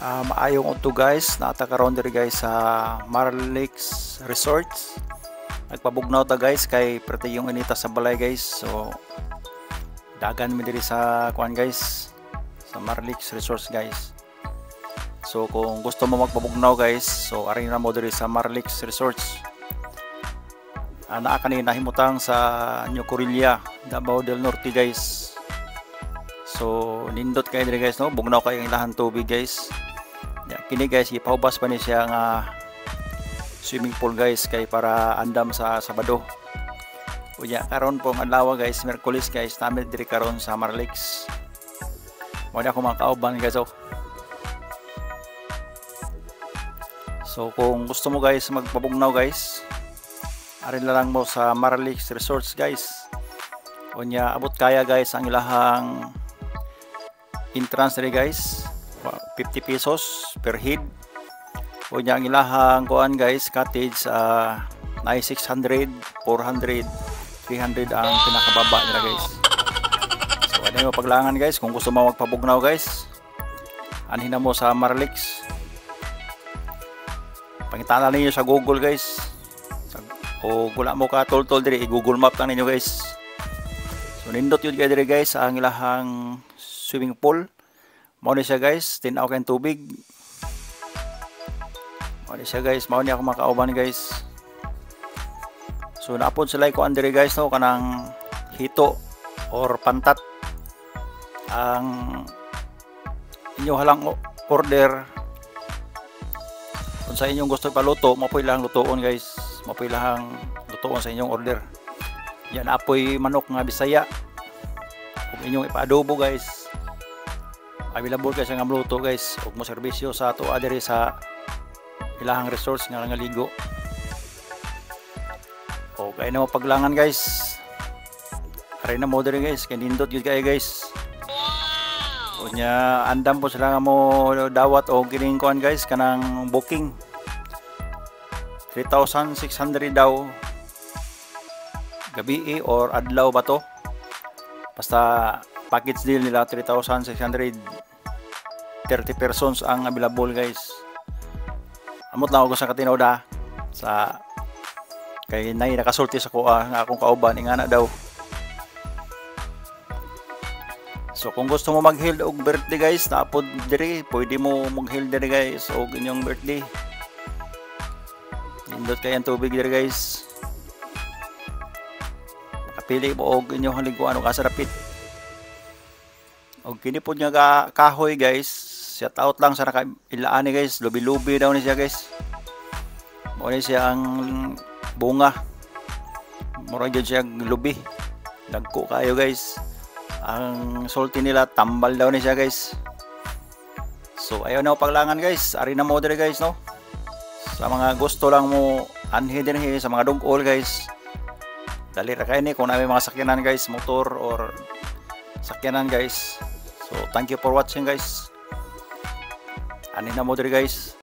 Maayong udto guys, nata karon diri guys sa Marlix Resorts. Nagpabugnaw ta guys kay prete yung inita sa balay guys. So dagan mi diri sa kuan guys sa Marlix Resorts guys. So kung gusto mo magpabugnaw guys, so ari na mo diri sa Marlix Resorts. Naa kanina himutang sa New Corilla, Davao del Norte guys. So nindot kayo diri guys no, bugnaw kayo ang ilahan tubig guys. Kini guys ipaubas pa ni siya nga swimming pool guys kay para andam sa Sabado. Unya karon pong adlaw guys, Miyerkules guys, namin diri karon sa Marlix. Mo na ako mga kauban guys oh. So kung gusto mo guys magpabugnaw guys, ari na lang mo sa Marlix Resorts guys. Unya abot kaya guys ang ilahang entrance diri guys, 50 pesos per head. Unya ang ilahang kuan guys, cottage na 600, 400, 300 ang pinakababa nila guys. So ano yung paglangan guys, kung gusto mo magpabugnaw guys, anhin na mo sa Marlix. Pangitanan ninyo sa Google guys, o wala mo ka tol diri, i-Google map lang ninyo guys. So nindot yun kayo diri guys ang ilahang swimming pool. Mao ni siya guys, tinaw kayong tubig. Mao ni siya guys, mao ni ako makauban guys. So naapod sila ko andiri guys no, kanang hito or pantat ang inyo halang order. Kung sa inyong gusto ipaluto, mapoy lang lutoon guys, mapoy lang lutoon sa inyong order. Yan apoy manok nga Bisaya. Kung inyong ipa-adobo guys, available guys ang amluto guys, ug mo serbisyo sa ato adiri sa ilahang resorts nga ligo. O kay na mo paglangan guys, ari na mo diri guys, kay nindot gyud kay guys. Unya andam po sila nga mo dawat o kining kuan guys kanang booking 3,600 daw gabi or adlaw ba to, basta package deal nila 3,600, 30 persons ang available guys. Amot lang ako sa katinaw da sa kay nay nakasulti sa kuha nga akong kauban ingana daw. So kung gusto mo mag-held og birthday guys, naapod diri, pwede mo mag-held diri guys og inyong birthday. Nindot kay ang tubig diri guys. Makapili mo og inyong haliguan og kasarapit. Og kini pod nga kahoy guys, shout out lang sa nakailaan ni guys, lubi-lubi daw ni siya guys. Mo ni siya ang bunga. Mura gyud siya lubi. Dagko kayo guys. Ang sulti nila tambal daw ni siya guys. So ayaw na paglangan guys, ari na mo diri guys no. Sa mga gusto lang mo anhi dinhi sa mga dungol guys, dali ra kay ni kung may mga sakyanan guys, motor or sakyanan guys. So thank you for watching guys. Ani na mo diri guys.